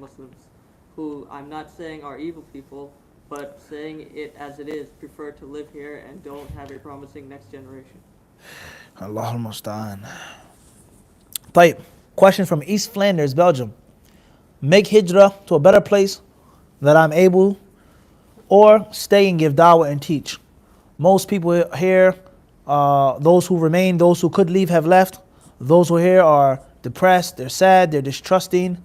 Muslims, who I'm not saying are evil people, but saying it as it is, prefer to live here and don't have a promising next generation. Allahul Musta'an. طيب. Question from East Flanders, Belgium. Make hijrah to a better place that I'm able, or stay and give dawah and teach. Most people here, those who remain, those who could leave have left. Those who are here are depressed, they're sad, they're distrusting,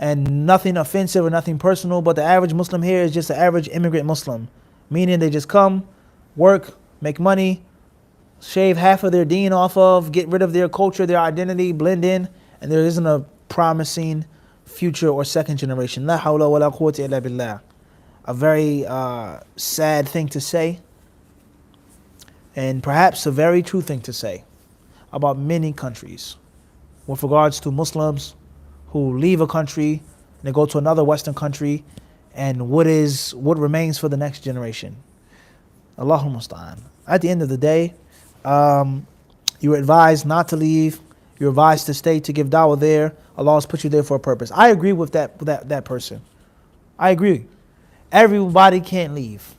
and nothing offensive or nothing personal, but the average Muslim here is just an average immigrant Muslim, meaning they just come, work, make money, shave half of their deen off of, get rid of their culture, their identity, blend in, and there isn't a promising future or second generation. La hawla wa la quwwata illa billah. A very sad thing to say, and perhaps a very true thing to say about many countries with regards to Muslims who leave a country and they go to another Western country, and what remains for the next generation. Allahumma musta'an. At the end of the day, you're advised not to leave. You're advised to stay to give dawah there. Allah has put you there for a purpose. I agree with that person. I agree. Everybody can't leave.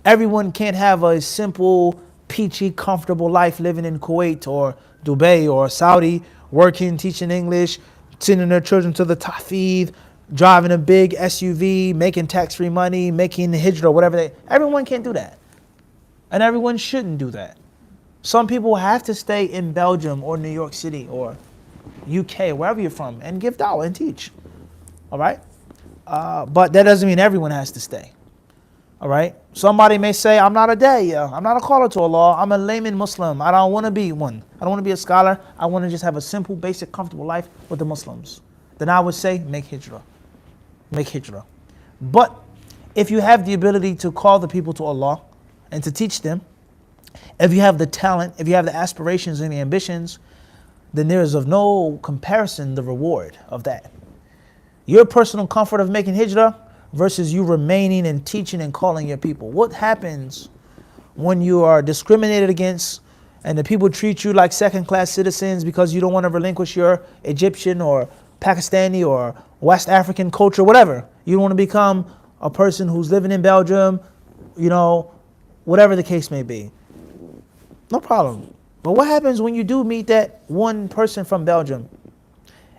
Everyone can't have a simple, peachy, comfortable life living in Kuwait or Dubai or Saudi, working, teaching English, sending their children to the tahfidh, driving a big SUV, making tax-free money, making the hijrah, whatever. Everyone can't do that. And everyone shouldn't do that. Some people have to stay in Belgium or New York City or UK, wherever you're from, and give dawah and teach. All right? But that doesn't mean everyone has to stay. All right? Somebody may say, I'm not a da'iyah, I'm not a caller to Allah, I'm a layman Muslim, I don't want to be one. I don't want to be a scholar, I want to just have a simple, basic, comfortable life with the Muslims. Then I would say, make hijrah. Make hijrah. But if you have the ability to call the people to Allah and to teach them, if you have the talent, if you have the aspirations and the ambitions, then there is of no comparison the reward of that. Your personal comfort of making hijrah versus you remaining and teaching and calling your people. What happens when you are discriminated against and the people treat you like second-class citizens because you don't want to relinquish your Egyptian or Pakistani or West African culture, whatever. You don't want to become a person who's living in Belgium, whatever the case may be. No problem. But what happens when you do meet that one person from Belgium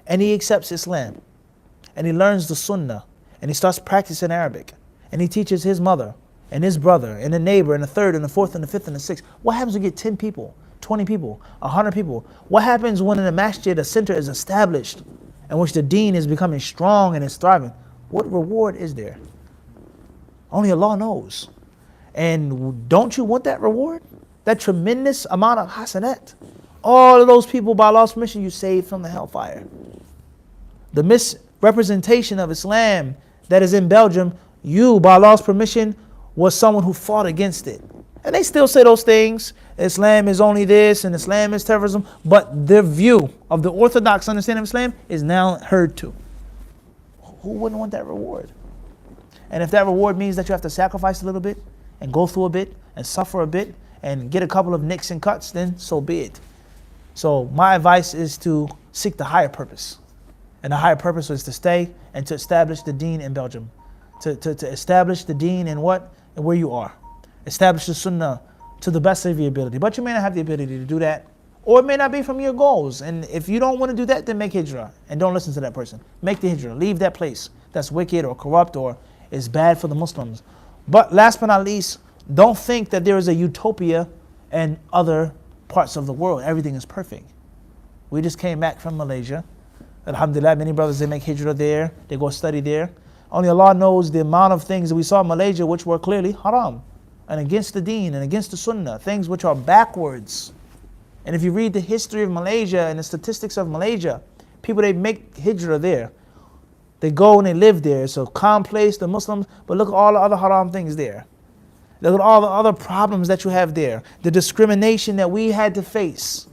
and he accepts Islam and he learns the Sunnah and he starts practicing Arabic and he teaches his mother and his brother and a neighbor and a third and a fourth and a fifth and a sixth? What happens when you get 10 people, 20 people, 100 people? What happens when in a masjid a center is established in which the deen is becoming strong and is thriving? What reward is there? Only Allah knows. And don't you want that reward? That tremendous amount of hasanat. All of those people, by Allah's permission, you saved from the hellfire. The misrepresentation of Islam that is in Belgium, you, by Allah's permission, was someone who fought against it. And they still say those things. Islam is only this and Islam is terrorism. But their view of the orthodox understanding of Islam is now heard too. Who wouldn't want that reward? And if that reward means that you have to sacrifice a little bit and go through a bit and suffer a bit and get a couple of nicks and cuts, then so be it. So my advice is to seek the higher purpose. And the higher purpose is to stay and to establish the deen in Belgium. To establish the deen in what and where you are. Establish the sunnah to the best of your ability. But you may not have the ability to do that. Or it may not be from your goals. And if you don't want to do that, then make hijrah. And don't listen to that person. Make the hijrah. Leave that place that's wicked or corrupt or is bad for the Muslims. But last but not least, don't think that there is a utopia in other parts of the world. Everything is perfect. We just came back from Malaysia. Alhamdulillah, many brothers, they make hijrah there. They go study there. Only Allah knows the amount of things that we saw in Malaysia which were clearly haram and against the deen and against the sunnah. Things which are backwards. And if you read the history of Malaysia and the statistics of Malaysia, people, they make hijrah there. They go and they live there. It's a calm place, the Muslims, but look at all the other haram things there. Look at all the other problems that you have there. The discrimination that we had to face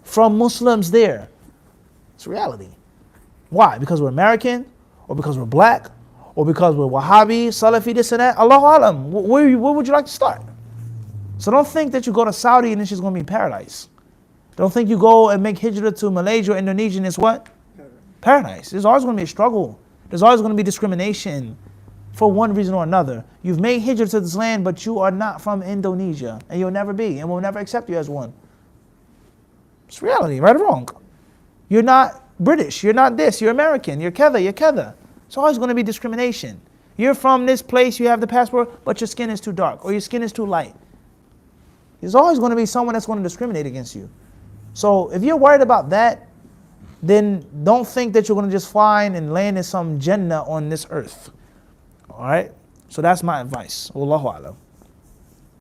from Muslims there. It's reality. Why? Because we're American? Or because we're black? Or because we're Wahhabi, Salafi, this and that? Allahu Alam. Where would you like to start? So don't think that you go to Saudi and it's just going to be paradise. Don't think you go and make hijrah to Malaysia or Indonesia and it's what? Paradise. There's always going to be a struggle. There's always going to be discrimination for one reason or another. You've made hijrah to this land, but you are not from Indonesia, and you'll never be, and we'll never accept you as one. It's reality, right or wrong. You're not British, you're not this, you're American, you're Kether, you're Kether. It's always going to be discrimination. You're from this place, you have the passport, but your skin is too dark, or your skin is too light. There's always going to be someone that's going to discriminate against you. So if you're worried about that, then don't think that you're going to just fly and land in some Jannah on this earth. All right? So that's my advice. Wallahu a'lam.